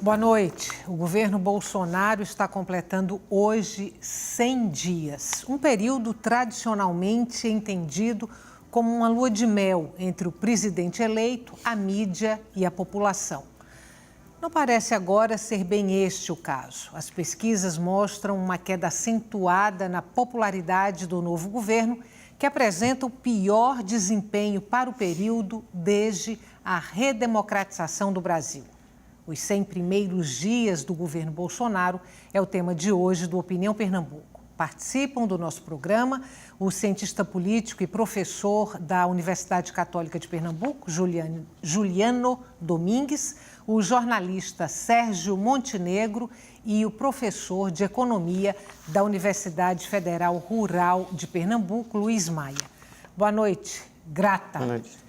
Boa noite. O governo Bolsonaro está completando hoje 100 dias, um período tradicionalmente entendido como uma lua de mel entre o presidente eleito, a mídia e a população. Não parece agora ser bem este o caso. As pesquisas mostram uma queda acentuada na popularidade do novo governo, que apresenta o pior desempenho para o período desde a redemocratização do Brasil. Os 100 primeiros dias do governo Bolsonaro é o tema de hoje do Opinião Pernambuco. Participam do nosso programa o cientista político e professor da Universidade Católica de Pernambuco, Juliano Domingues, o jornalista Sérgio Montenegro e o professor de Economia da Universidade Federal Rural de Pernambuco, Luiz Maia. Boa noite, grata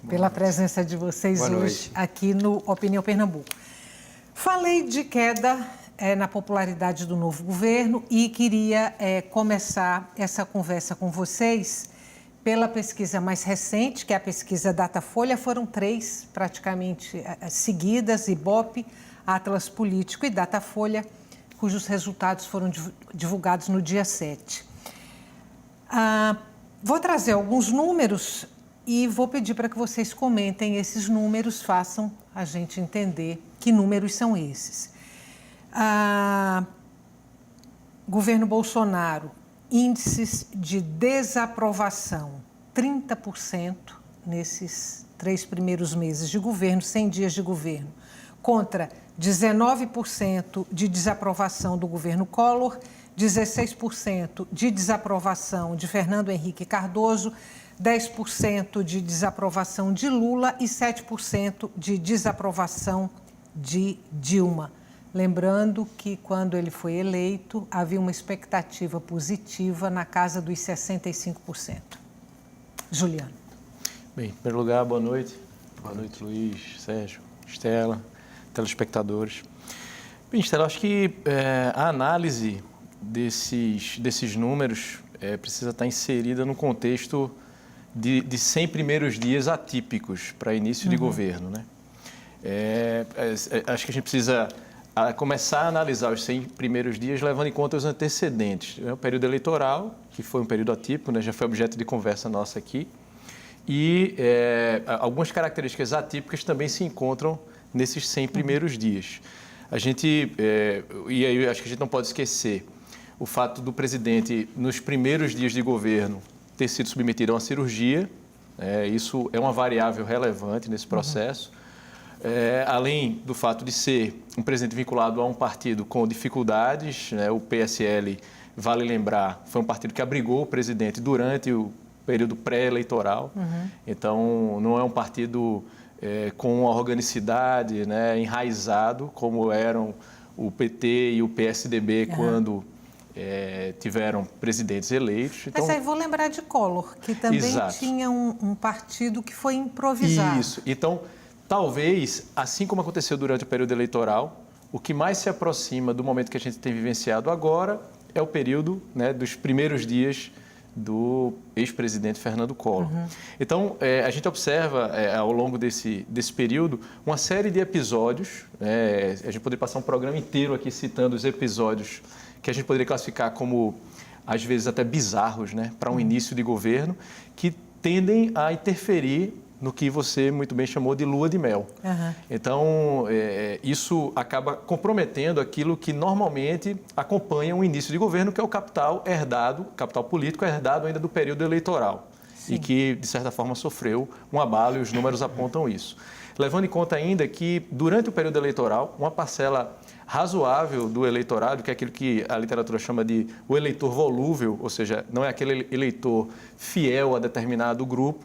pela presença de vocês hoje aqui no Opinião Pernambuco. Falei de queda na popularidade do novo governo e queria começar essa conversa com vocês pela pesquisa mais recente, que é a pesquisa Datafolha. Foram 3 praticamente seguidas, Ibope, Atlas Político e Datafolha, cujos resultados foram divulgados no dia 7. Vou trazer alguns números e vou pedir para que vocês comentem esses números, façam a gente entender que números são esses. Governo Bolsonaro, índices de desaprovação, 30% nesses 3 primeiros meses de governo, 100 dias de governo, contra 19% de desaprovação do governo Collor, 16% de desaprovação de Fernando Henrique Cardoso, 10% de desaprovação de Lula e 7% de desaprovação de Dilma. Lembrando que, quando ele foi eleito, havia uma expectativa positiva na casa dos 65%. Juliano. Bem, em primeiro lugar, boa noite. Boa noite, Luiz, Sérgio, Estela, telespectadores. Bem, Estela, acho que a análise desses números precisa estar inserida no contexto de 100 primeiros dias atípicos para início de governo, né? Acho que a gente precisa começar a analisar os 100 primeiros dias levando em conta os antecedentes. O período eleitoral, que foi um período atípico, né, já foi objeto de conversa nossa aqui, e algumas características atípicas também se encontram nesses 100 primeiros dias. E aí acho que a gente não pode esquecer o fato do presidente, nos primeiros dias de governo, ter sido submetido a uma cirurgia. Isso é uma variável relevante nesse processo. Além do fato de ser um presidente vinculado a um partido com dificuldades, né? O PSL, vale lembrar, foi um partido que abrigou o presidente durante o período pré-eleitoral. Então, não é um partido com uma organicidade, né, enraizado, como eram o PT e o PSDB quando tiveram presidentes eleitos. Então, mas aí vou lembrar de Collor, que também tinha um partido que foi improvisado. Isso. Então, talvez, assim como aconteceu durante o período eleitoral, o que mais se aproxima do momento que a gente tem vivenciado agora é o período, né, dos primeiros dias do ex-presidente Fernando Collor. Então, a gente observa ao longo desse período uma série de episódios. A gente poderia passar um programa inteiro aqui citando os episódios que a gente poderia classificar como, às vezes, até bizarros, né, para um início de governo, que tendem a interferir no que você muito bem chamou de lua de mel. Então, isso acaba comprometendo aquilo que normalmente acompanha um início de governo, que é o capital político herdado ainda do período eleitoral. Sim. E que, de certa forma, sofreu um abalo e os números apontam isso. Levando em conta ainda que, durante o período eleitoral, uma parcela razoável do eleitorado, que é aquilo que a literatura chama de o eleitor volúvel, ou seja, não é aquele eleitor fiel a determinado grupo,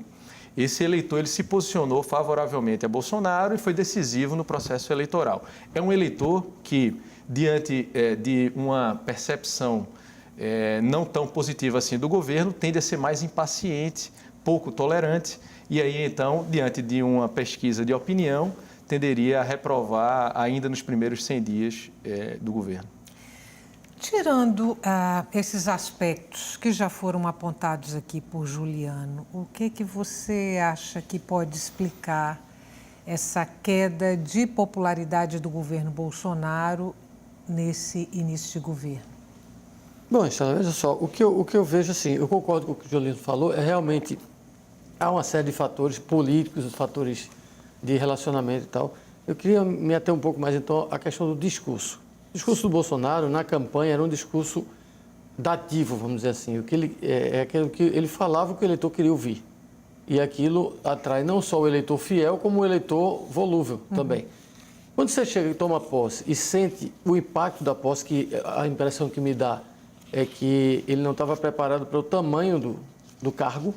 esse eleitor ele se posicionou favoravelmente a Bolsonaro e foi decisivo no processo eleitoral. É um eleitor que, diante de uma percepção não tão positiva assim do governo, tende a ser mais impaciente, pouco tolerante, e aí, então, diante de uma pesquisa de opinião, tenderia a reprovar ainda nos primeiros 100 dias do governo. Tirando esses aspectos que já foram apontados aqui por Juliano, o que você acha que pode explicar essa queda de popularidade do governo Bolsonaro nesse início de governo? Bom, Estela, veja só, o que eu vejo, assim, eu concordo com o que o Jolino falou, realmente há uma série de fatores políticos, fatores de relacionamento e tal. Eu queria me ater um pouco mais, então, à questão do discurso. O discurso do Bolsonaro, na campanha, era um discurso dativo, vamos dizer assim. O que ele, aquilo que ele falava o que o eleitor queria ouvir. E aquilo atrai não só o eleitor fiel, como o eleitor volúvel também. Quando você chega e toma posse e sente o impacto da posse, que a impressão que me dá é que ele não estava preparado para o tamanho do cargo,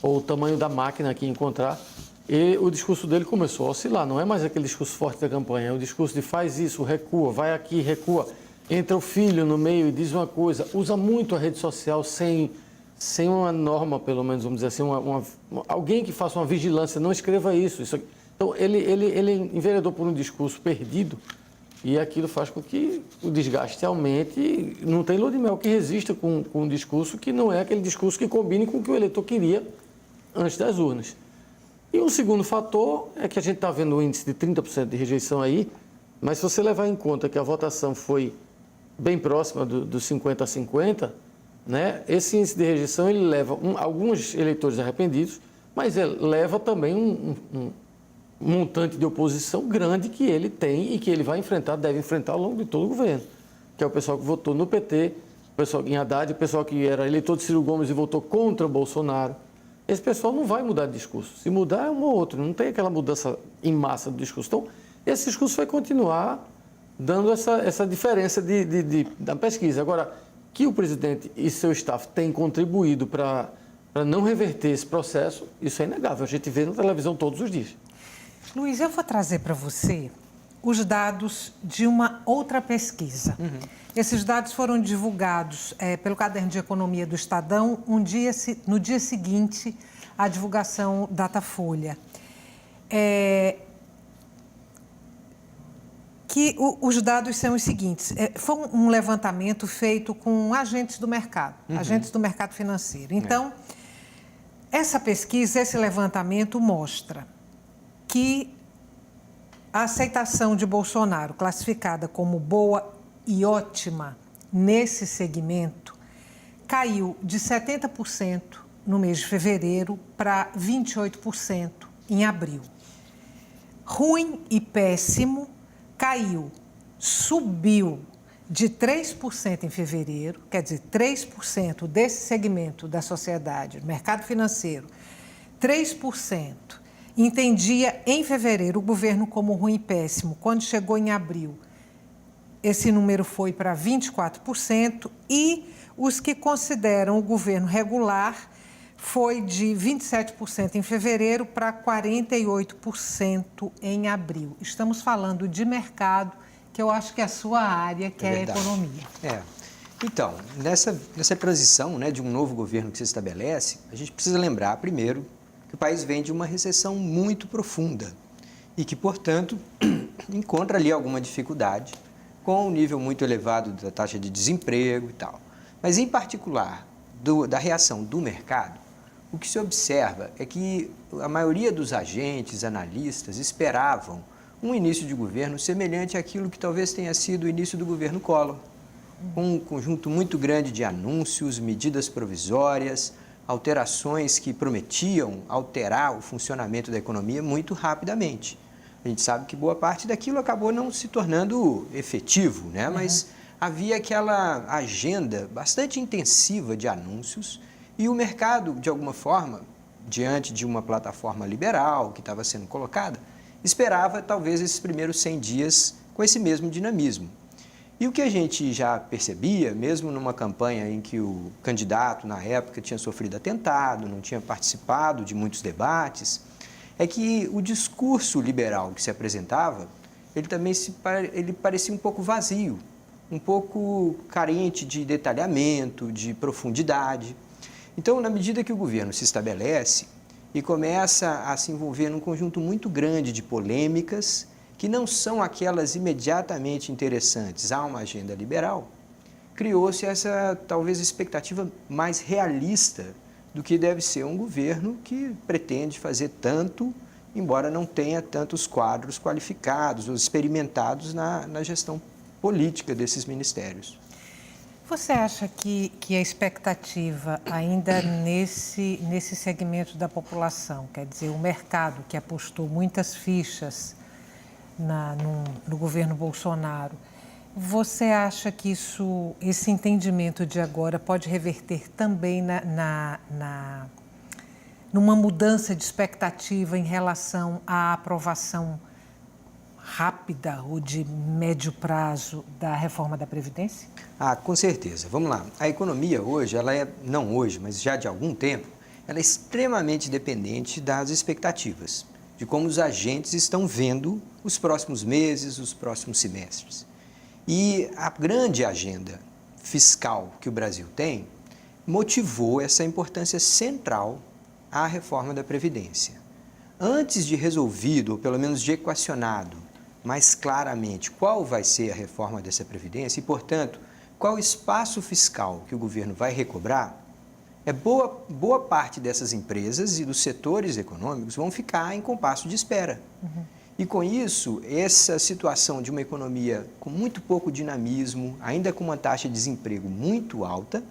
ou o tamanho da máquina que ia encontrar, e o discurso dele começou a oscilar. Não é mais aquele discurso forte da campanha, é o discurso de faz isso, recua, vai aqui, recua. Entra o filho no meio e diz uma coisa, usa muito a rede social sem uma norma, pelo menos, vamos dizer assim, alguém que faça uma vigilância, não escreva isso. Então, ele enveredou por um discurso perdido e aquilo faz com que o desgaste aumente. Não tem lua de mel que resista com um discurso que não é aquele discurso que combine com o que o eleitor queria antes das urnas. E um segundo fator é que a gente está vendo um índice de 30% de rejeição aí, mas se você levar em conta que a votação foi bem próxima dos 50 a 50, né, esse índice de rejeição ele leva alguns eleitores arrependidos, mas ele leva também um montante de oposição grande que ele tem e que ele vai enfrentar, deve enfrentar ao longo de todo o governo, que é o pessoal que votou no PT, o pessoal em Haddad, o pessoal que era eleitor de Ciro Gomes e votou contra o Bolsonaro. Esse pessoal não vai mudar de discurso. Se mudar é um ou outro, não tem aquela mudança em massa do discurso. Então, esse discurso vai continuar dando essa diferença da pesquisa. Agora, que o presidente e seu staff têm contribuído para não reverter esse processo, isso é inegável. A gente vê na televisão todos os dias. Luiz, eu vou trazer para você os dados de uma outra pesquisa. Esses dados foram divulgados pelo Caderno de Economia do Estadão no dia seguinte à divulgação Datafolha. Os dados são os seguintes. Foi um levantamento feito com agentes do mercado, agentes do mercado financeiro. Então, essa pesquisa, esse levantamento mostra que a aceitação de Bolsonaro, classificada como boa e ótima nesse segmento, caiu de 70% no mês de fevereiro para 28% em abril. Ruim e péssimo subiu de 3% em fevereiro, quer dizer, 3% desse segmento da sociedade, mercado financeiro, 3%. Entendia em fevereiro o governo como ruim e péssimo. Quando chegou em abril, esse número foi para 24% e os que consideram o governo regular foi de 27% em fevereiro para 48% em abril. Estamos falando de mercado, que eu acho que é a sua área, que é a economia. Então, nessa transição, né, de um novo governo que se estabelece, a gente precisa lembrar, primeiro, que o país vem de uma recessão muito profunda e que, portanto, encontra ali alguma dificuldade com um nível muito elevado da taxa de desemprego e tal. Mas, em particular, da reação do mercado, o que se observa é que a maioria dos agentes, analistas, esperavam um início de governo semelhante àquilo que talvez tenha sido o início do governo Collor, com um conjunto muito grande de anúncios, medidas provisórias, alterações que prometiam alterar o funcionamento da economia muito rapidamente. A gente sabe que boa parte daquilo acabou não se tornando efetivo, né? Mas havia aquela agenda bastante intensiva de anúncios e o mercado, de alguma forma, diante de uma plataforma liberal que estava sendo colocada, esperava talvez esses primeiros 100 dias com esse mesmo dinamismo. E o que a gente já percebia, mesmo numa campanha em que o candidato, na época, tinha sofrido atentado, não tinha participado de muitos debates, é que o discurso liberal que se apresentava, ele também ele parecia um pouco vazio, um pouco carente de detalhamento, de profundidade. Então, na medida que o governo se estabelece e começa a se envolver num conjunto muito grande de polêmicas, que não são aquelas imediatamente interessantes a uma agenda liberal, criou-se essa, talvez, expectativa mais realista do que deve ser um governo que pretende fazer tanto embora não tenha tantos quadros qualificados ou experimentados na gestão política desses ministérios. Você acha que a expectativa ainda nesse segmento da população, quer dizer, o mercado que apostou muitas fichas no governo Bolsonaro, você acha que esse entendimento de agora pode reverter também numa mudança de expectativa em relação à aprovação rápida ou de médio prazo da reforma da Previdência? Com certeza. Vamos lá. A economia hoje, não hoje, mas já de algum tempo, ela é extremamente dependente das expectativas, de como os agentes estão vendo os próximos meses, os próximos semestres. E a grande agenda fiscal que o Brasil tem motivou essa importância central à reforma da Previdência. Antes de resolvido, ou pelo menos de equacionado, mais claramente qual vai ser a reforma dessa Previdência e, portanto, qual o espaço fiscal que o governo vai recobrar, boa parte dessas empresas e dos setores econômicos vão ficar em compasso de espera. E com isso, essa situação de uma economia com muito pouco dinamismo, ainda com uma taxa de desemprego muito alta,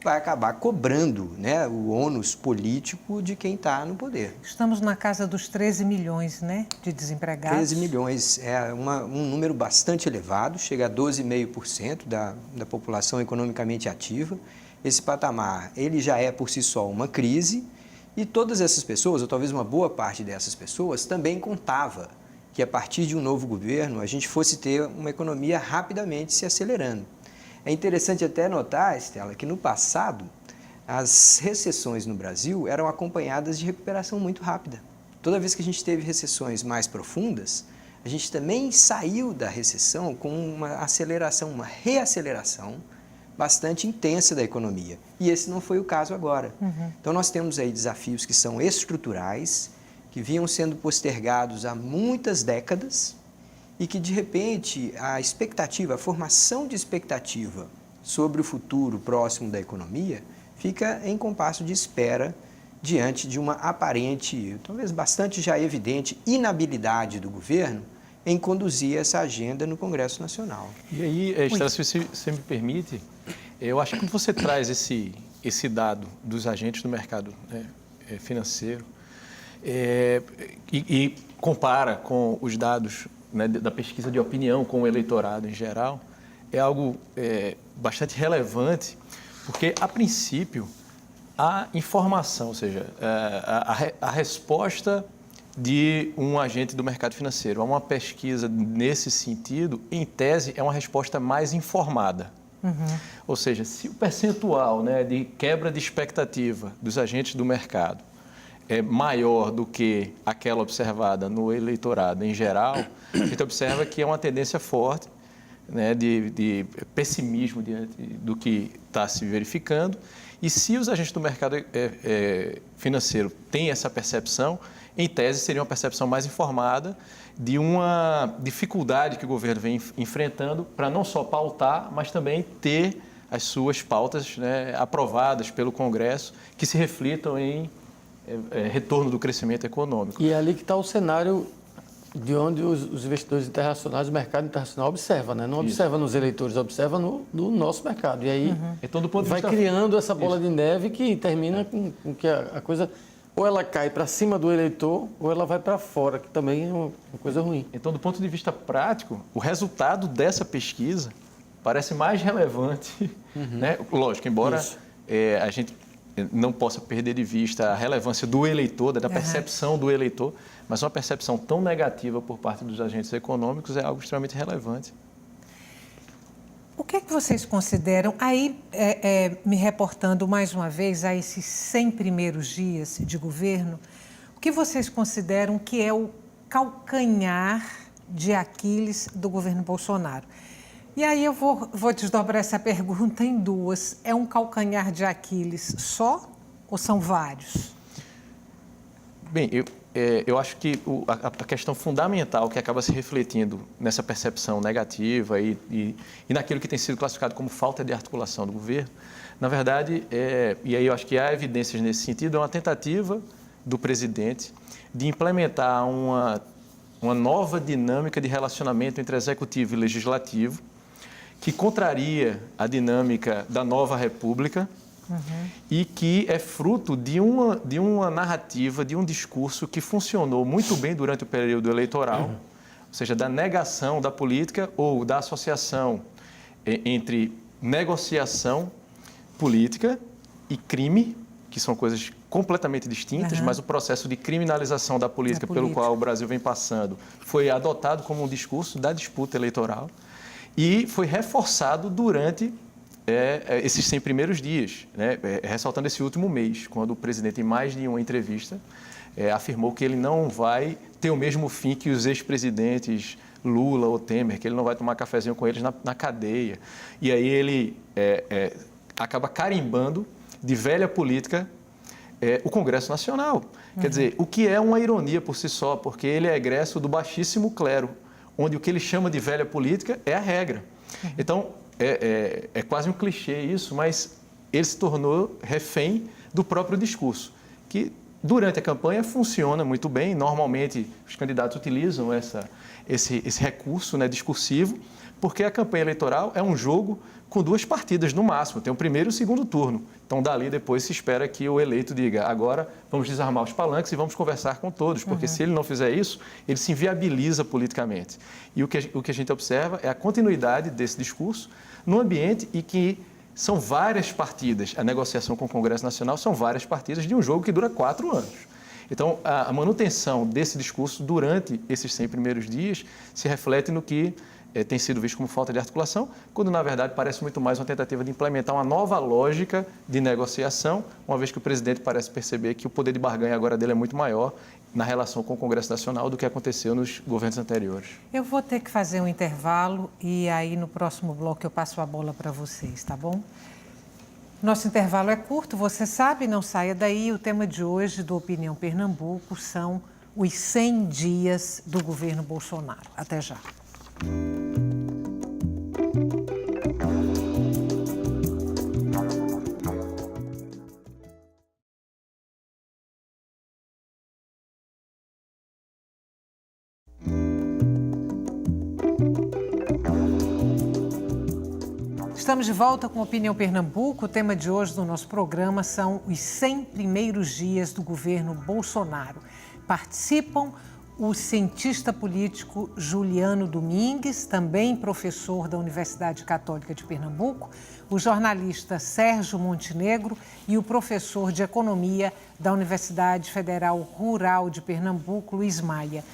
vai acabar cobrando, né, o ônus político de quem está no poder. Estamos na casa dos 13 milhões, né, de desempregados. 13 milhões é um número bastante elevado, chega a 12,5% da população economicamente ativa. Esse patamar, ele já é por si só uma crise e todas essas pessoas, ou talvez uma boa parte dessas pessoas, também contava que a partir de um novo governo a gente fosse ter uma economia rapidamente se acelerando. É interessante até notar, Estela, que no passado as recessões no Brasil eram acompanhadas de recuperação muito rápida. Toda vez que a gente teve recessões mais profundas, a gente também saiu da recessão com uma aceleração, uma reaceleração bastante intensa da economia. E esse não foi o caso agora. Então nós temos aí desafios que são estruturais, que vinham sendo postergados há muitas décadas, e que, de repente, a expectativa, a formação de expectativa sobre o futuro próximo da economia fica em compasso de espera diante de uma aparente, talvez bastante já evidente, inabilidade do governo em conduzir essa agenda no Congresso Nacional. E aí, Estela, se você me permite, eu acho que quando você traz esse dado dos agentes do mercado, né, financeiro e compara com os dados, né, da pesquisa de opinião com o eleitorado em geral, é algo bastante relevante, porque, a princípio, a informação, ou seja, a resposta de um agente do mercado financeiro a uma pesquisa nesse sentido, em tese, é uma resposta mais informada. Ou seja, se o percentual, né, de quebra de expectativa dos agentes do mercado é maior do que aquela observada no eleitorado em geral, a gente observa que é uma tendência forte, né, de pessimismo diante do que está se verificando. E se os agentes do mercado financeiro têm essa percepção, em tese seria uma percepção mais informada de uma dificuldade que o governo vem enfrentando para não só pautar, mas também ter as suas pautas, né, aprovadas pelo Congresso, que se reflitam em retorno do crescimento econômico. E é ali que está o cenário de onde os investidores internacionais, o mercado internacional observa, né? Não observa nos eleitores, observa no nosso mercado. E aí Então, do ponto de vai vista... criando essa bola de neve que termina com que a coisa... Ou ela cai para cima do eleitor, ou ela vai para fora, que também é uma coisa ruim. Então, do ponto de vista prático, o resultado dessa pesquisa parece mais relevante, né? Lógico, embora a gente não possa perder de vista a relevância do eleitor, da percepção do eleitor, mas uma percepção tão negativa por parte dos agentes econômicos é algo extremamente relevante. O que é que vocês consideram, aí me reportando mais uma vez a esses 100 primeiros dias de governo, o que vocês consideram que é o calcanhar de Aquiles do governo Bolsonaro? E aí eu vou desdobrar essa pergunta em duas. É um calcanhar de Aquiles só ou são vários? Bem, eu acho que a questão fundamental que acaba se refletindo nessa percepção negativa e naquilo que tem sido classificado como falta de articulação do governo, na verdade, e aí eu acho que há evidências nesse sentido, é uma tentativa do presidente de implementar uma nova dinâmica de relacionamento entre executivo e legislativo, que contraria a dinâmica da nova república e que é fruto de uma narrativa, de um discurso que funcionou muito bem durante o período eleitoral, ou seja, da negação da política ou da associação entre negociação política e crime, que são coisas completamente distintas, mas o processo de criminalização da política pelo qual o Brasil vem passando foi adotado como um discurso da disputa eleitoral e foi reforçado durante esses 100 primeiros dias, né? Ressaltando esse último mês, quando o presidente, em mais de uma entrevista, afirmou que ele não vai ter o mesmo fim que os ex-presidentes Lula ou Temer, que ele não vai tomar cafezinho com eles na cadeia. E aí ele acaba carimbando de velha política o Congresso Nacional. Quer dizer, o que é uma ironia por si só, porque ele é egresso do baixíssimo clero, onde o que ele chama de velha política é a regra. Então, é quase um clichê isso, mas ele se tornou refém do próprio discurso, que durante a campanha funciona muito bem. Normalmente, os candidatos utilizam esse recurso, né, discursivo, porque a campanha eleitoral é um jogo com 2 partidas no máximo, tem o primeiro e o segundo turno. Então, dali depois se espera que o eleito diga, agora vamos desarmar os palanques e vamos conversar com todos, porque se ele não fizer isso, ele se inviabiliza politicamente. E o que a gente observa é a continuidade desse discurso no ambiente em que são várias partidas, a negociação com o Congresso Nacional são várias partidas de um jogo que dura 4 anos. Então, a manutenção desse discurso durante esses 100 primeiros dias se reflete no que tem sido visto como falta de articulação, quando, na verdade, parece muito mais uma tentativa de implementar uma nova lógica de negociação, uma vez que o presidente parece perceber que o poder de barganha agora dele é muito maior na relação com o Congresso Nacional do que aconteceu nos governos anteriores. Eu vou ter que fazer um intervalo e aí no próximo bloco eu passo a bola para vocês, tá bom? Nosso intervalo é curto, você sabe, não saia daí. O tema de hoje do Opinião Pernambuco são os 100 dias do governo Bolsonaro. Até já. Estamos de volta com Opinião Pernambuco. O tema de hoje do nosso programa são os 100 primeiros dias do governo Bolsonaro. Participam o cientista político Juliano Domingues, também professor da Universidade Católica de Pernambuco, o jornalista Sérgio Montenegro e o professor de Economia da Universidade Federal Rural de Pernambuco, Luiz Maia.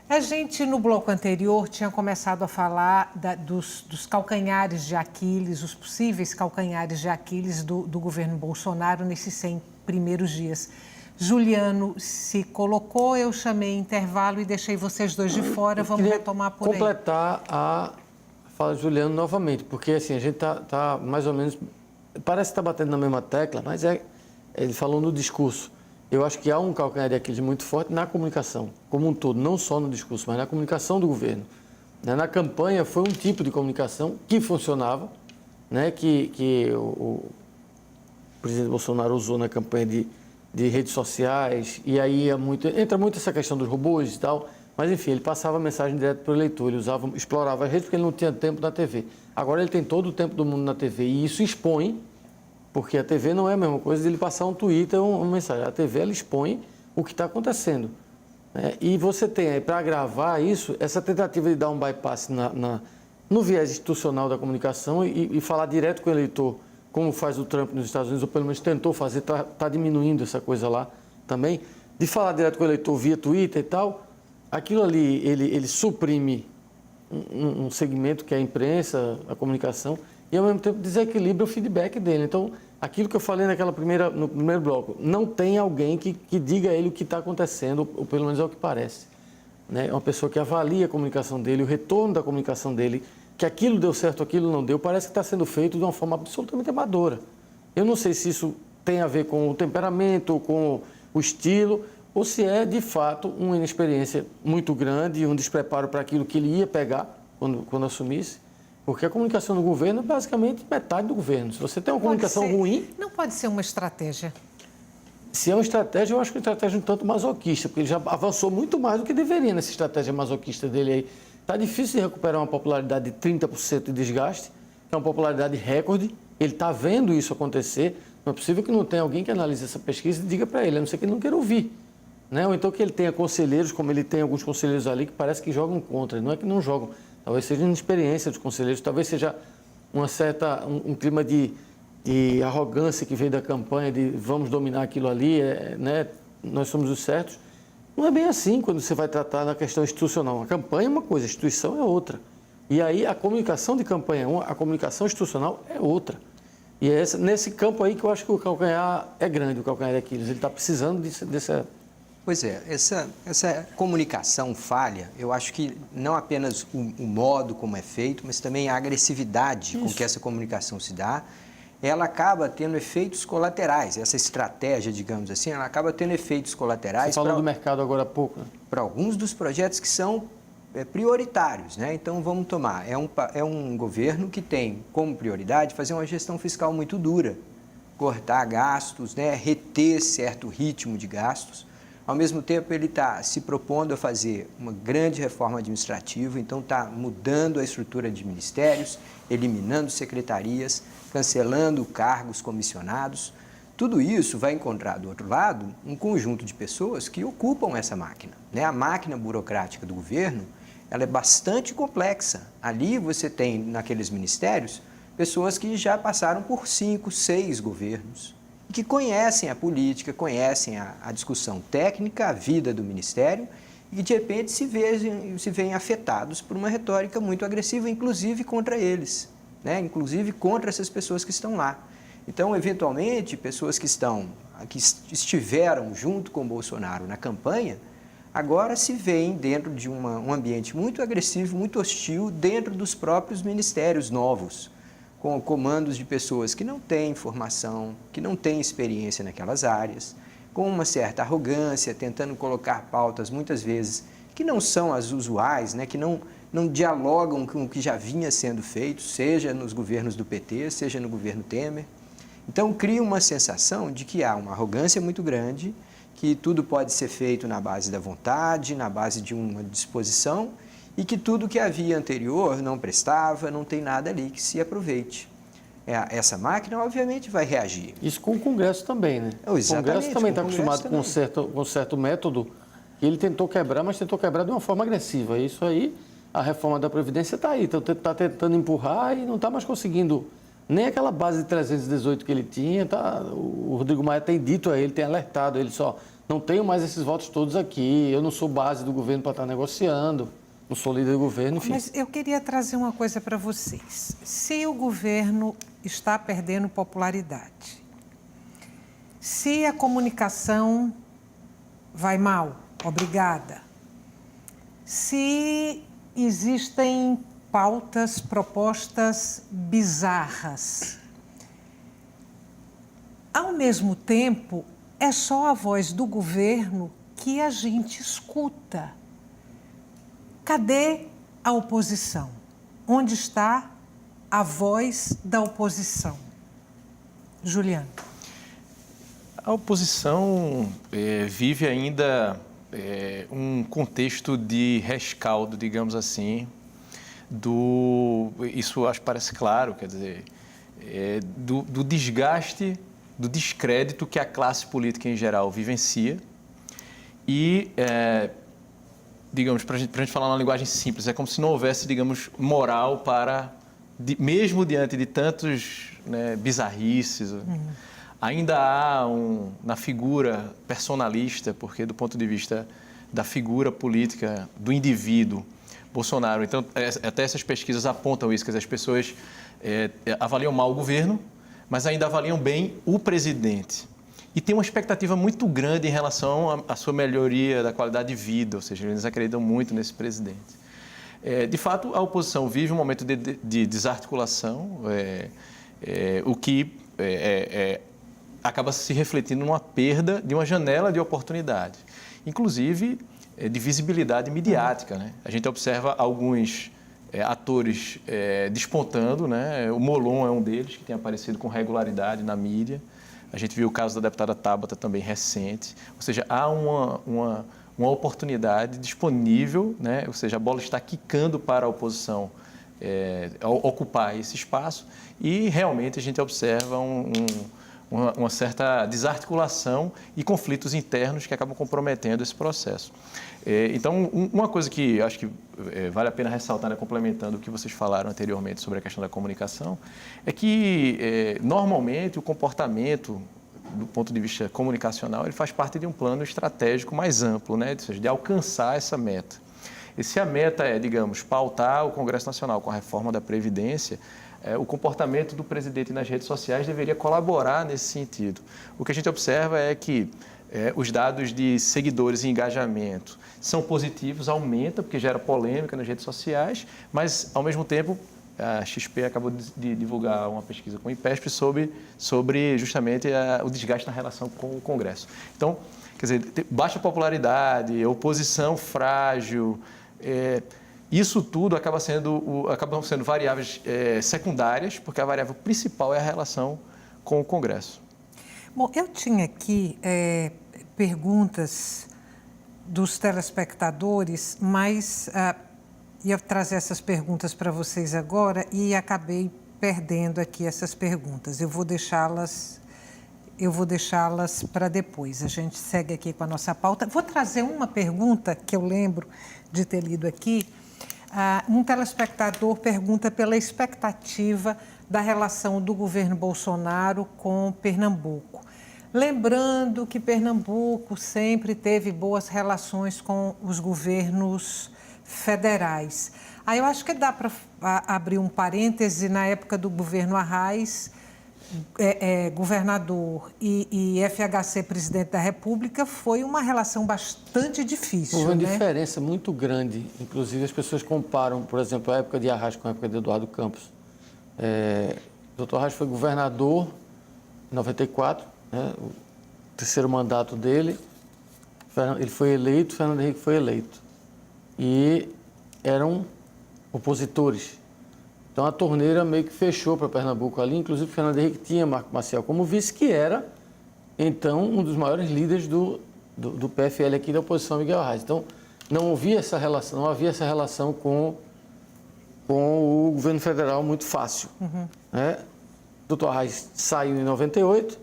A gente, no bloco anterior, tinha começado a falar dos calcanhares de Aquiles, os possíveis calcanhares de Aquiles do governo Bolsonaro nesses 100 primeiros dias. Juliano se colocou, eu chamei intervalo e deixei vocês dois de fora. Vamos retomar por aí. Completar a fala de Juliano novamente, porque assim, a gente está mais ou menos... Parece que está batendo na mesma tecla, mas ele falou no discurso. Eu acho que há um calcanhar de Aquiles muito forte na comunicação, como um todo, não só no discurso, mas na comunicação do governo. Na campanha foi um tipo de comunicação que funcionava, né, que o presidente Bolsonaro usou na campanha de redes sociais, e aí entra muito essa questão dos robôs e tal, mas enfim, ele passava a mensagem direto para o eleitor, ele explorava as redes porque ele não tinha tempo na TV. Agora ele tem todo o tempo do mundo na TV e isso expõe, porque a TV não é a mesma coisa de ele passar um Twitter ou uma mensagem. A TV, ela expõe o que está acontecendo. Né? E você tem aí, para gravar isso, essa tentativa de dar um bypass no viés institucional da comunicação e falar direto com o eleitor, como faz o Trump nos Estados Unidos, ou pelo menos tentou fazer, está diminuindo essa coisa lá também, de falar direto com o eleitor via Twitter e tal, aquilo ali, ele suprime um segmento que é a imprensa, a comunicação, e ao mesmo tempo desequilibra o feedback dele. Então, aquilo que eu falei no primeiro bloco, não tem alguém que diga a ele o que está acontecendo, ou pelo menos é o que parece. Né? É uma pessoa que avalia a comunicação dele, o retorno da comunicação dele, que aquilo deu certo, aquilo não deu, parece que está sendo feito de uma forma absolutamente amadora. Eu não sei se isso tem a ver com o temperamento, com o estilo, ou se é, de fato, uma inexperiência muito grande, um despreparo para aquilo que ele ia pegar quando assumisse. Porque a comunicação do governo é basicamente metade do governo. Se você tem uma comunicação ruim... Não pode ser uma estratégia. se é uma estratégia, eu acho que é uma estratégia um tanto masoquista, porque ele já avançou muito mais do que deveria nessa estratégia masoquista dele aí. Está difícil de recuperar uma popularidade de 30% de desgaste, que é uma popularidade recorde. Ele está vendo isso acontecer. Não é possível que não tenha alguém que analise essa pesquisa e diga para ele, a não ser que ele não queira ouvir. Né? Ou então que ele tenha conselheiros, como ele tem alguns conselheiros ali, que parece que jogam contra. Não é que não jogam, talvez seja inexperiência dos conselheiros, talvez seja um clima de arrogância que veio da campanha, de vamos dominar aquilo ali, né? Nós somos os certos. Não é bem assim quando você vai tratar da questão institucional. A campanha é uma coisa, a instituição é outra. E aí a comunicação de campanha é uma, a comunicação institucional é outra. E é nesse campo aí que eu acho que o calcanhar é grande, o calcanhar de Aquiles. Ele está precisando dessa... Pois é, essa comunicação falha, eu acho que não apenas o modo como é feito, mas também a agressividade com que essa comunicação se dá, ela acaba tendo efeitos colaterais. Essa estratégia, digamos assim, ela acaba tendo efeitos colaterais. Você falou do mercado agora há pouco, né? Para alguns dos projetos que são prioritários, né? Então, vamos tomar, é um governo que tem como prioridade fazer uma gestão fiscal muito dura, cortar gastos, né? Reter certo ritmo de gastos. Ao mesmo tempo, ele está se propondo a fazer uma grande reforma administrativa, então está mudando a estrutura de ministérios, eliminando secretarias, cancelando cargos comissionados. Tudo isso vai encontrar, do outro lado, um conjunto de pessoas que ocupam essa máquina, né? A máquina burocrática do governo, ela é bastante complexa. Ali você tem, naqueles ministérios, pessoas que já passaram por 5, 6 governos, que conhecem a política, conhecem a discussão técnica, a vida do Ministério, e que, de repente, se veem afetados por uma retórica muito agressiva, inclusive contra eles, né? Inclusive contra essas pessoas que estão lá. Então, eventualmente, pessoas que estiveram junto com o Bolsonaro na campanha, agora se veem dentro de um ambiente muito agressivo, muito hostil, dentro dos próprios ministérios novos, com comandos de pessoas que não têm formação, que não têm experiência naquelas áreas, com uma certa arrogância, tentando colocar pautas, muitas vezes, que não são as usuais, né? Que não dialogam com o que já vinha sendo feito, seja nos governos do PT, seja no governo Temer. Então, cria uma sensação de que há uma arrogância muito grande, que tudo pode ser feito na base da vontade, na base de uma disposição, e que tudo que havia anterior não prestava, não tem nada ali que se aproveite. Essa máquina, obviamente, vai reagir. Isso com o Congresso também, né? Exatamente, o Congresso também está acostumado também. Com um certo método que ele tentou quebrar, mas tentou quebrar de uma forma agressiva. Isso aí, a reforma da Previdência está aí, está tentando empurrar e não está mais conseguindo nem aquela base de 318 que ele tinha. O Rodrigo Maia tem dito a ele, tem alertado ele só, não tenho mais esses votos todos aqui, eu não sou base do governo para estar negociando. Não sou líder do governo, enfim. Mas eu queria trazer uma coisa para vocês. Se o governo está perdendo popularidade, se a comunicação vai mal, obrigada, se existem pautas, propostas bizarras, ao mesmo tempo, é só a voz do governo que a gente escuta. Cadê a oposição? Onde está a voz da oposição? Juliano. A oposição vive ainda um contexto de rescaldo, digamos assim, isso acho que parece claro, quer dizer, do desgaste, do descrédito que a classe política em geral vivencia e... digamos, para a gente falar uma linguagem simples, é como se não houvesse, digamos, moral para, mesmo diante de tantos, né, bizarrices, ainda há na figura personalista, porque do ponto de vista da figura política, do indivíduo, Bolsonaro, então, até essas pesquisas apontam isso, que as pessoas avaliam mal o governo, mas ainda avaliam bem o presidente. E tem uma expectativa muito grande em relação à sua melhoria da qualidade de vida, ou seja, eles acreditam muito nesse presidente. De fato, a oposição vive um momento de desarticulação, o que acaba se refletindo numa perda de uma janela de oportunidade, inclusive de visibilidade midiática, né? A gente observa alguns atores despontando, né? O Molon é um deles, que tem aparecido com regularidade na mídia, A gente viu o caso da deputada Tabata também recente. Ou seja, há uma oportunidade disponível, né? Ou seja, a bola está quicando para a oposição ocupar esse espaço e realmente a gente observa uma certa desarticulação e conflitos internos que acabam comprometendo esse processo. Então, uma coisa que acho que vale a pena ressaltar, né, complementando o que vocês falaram anteriormente sobre a questão da comunicação, é que normalmente o comportamento do ponto de vista comunicacional ele faz parte de um plano estratégico mais amplo, né, ou seja, de alcançar essa meta. E se a meta é, digamos, pautar o Congresso Nacional com a reforma da Previdência, o comportamento do presidente nas redes sociais deveria colaborar nesse sentido. O que a gente observa é que os dados de seguidores e engajamento são positivos, aumenta, porque gera polêmica nas redes sociais, mas, ao mesmo tempo, a XP acabou de divulgar uma pesquisa com o IPESP sobre justamente o desgaste na relação com o Congresso. Então, quer dizer, baixa popularidade, oposição frágil, isso tudo acabam sendo variáveis secundárias, porque a variável principal é a relação com o Congresso. Bom, eu tinha aqui perguntas dos telespectadores, mas ia trazer essas perguntas para vocês agora e acabei perdendo aqui essas perguntas. Eu vou deixá-las para depois. A gente segue aqui com a nossa pauta. Vou trazer uma pergunta que eu lembro de ter lido aqui. Um telespectador pergunta pela expectativa da relação do governo Bolsonaro com Pernambuco. Lembrando que Pernambuco sempre teve boas relações com os governos federais. Aí eu acho que dá para abrir um parêntese. Na época do governo Arraes, governador e FHC presidente da República, foi uma relação bastante difícil. Houve uma né? diferença muito grande. Inclusive, as pessoas comparam, por exemplo, a época de Arraes com a época de Eduardo Campos. O Dr. Arraes foi governador em 94, né, o terceiro mandato dele. Ele foi eleito, Fernando Henrique foi eleito. E eram opositores. Então, a torneira meio que fechou para Pernambuco ali. Inclusive, Fernando Henrique tinha Marco Maciel como vice, que era, então, um dos maiores líderes do PFL aqui da oposição a Miguel Arraes. Então, não havia essa relação com o governo federal muito fácil. Né? O doutor Arraes saiu em 98,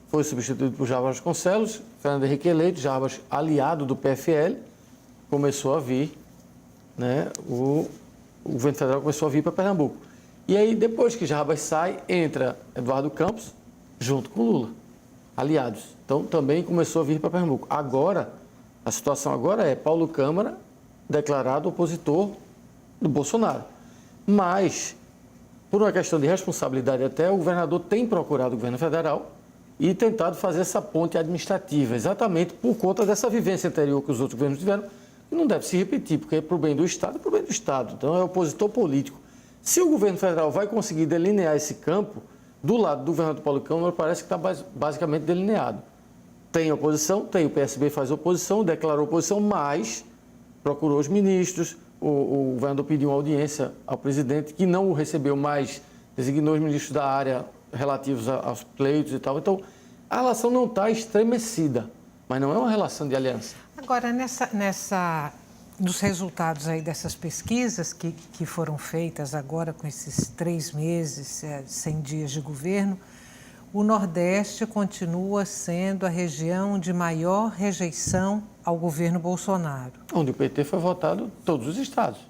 foi substituído por Jarbas Vasconcelos, Fernando Henrique eleito, Jarbas aliado do PFL, começou a vir, né, o governo federal começou a vir para Pernambuco. E aí, depois que Jarbas sai, entra Eduardo Campos, junto com Lula, aliados. Então, também começou a vir para Pernambuco. Agora, a situação agora é Paulo Câmara declarado opositor do Bolsonaro. Mas, por uma questão de responsabilidade até, o governador tem procurado o governo federal e tentado fazer essa ponte administrativa, exatamente por conta dessa vivência anterior que os outros governos tiveram, que não deve se repetir, porque é para o bem do Estado, é para o bem do Estado. Então, é opositor político. Se o governo federal vai conseguir delinear esse campo, do lado do governador Paulo Câmara, parece que está basicamente delineado. Tem oposição, o PSB faz oposição, declarou oposição, mas procurou os ministros, o governador pediu uma audiência ao presidente, que não o recebeu, mas designou os ministros da área relativos aos pleitos e tal. Então, a relação não está estremecida, mas não é uma relação de aliança. Agora, nos resultados aí dessas pesquisas que foram feitas agora com esses 3 meses, 100 dias de governo, o Nordeste continua sendo a região de maior rejeição ao governo Bolsonaro. Onde o PT foi votado em todos os estados.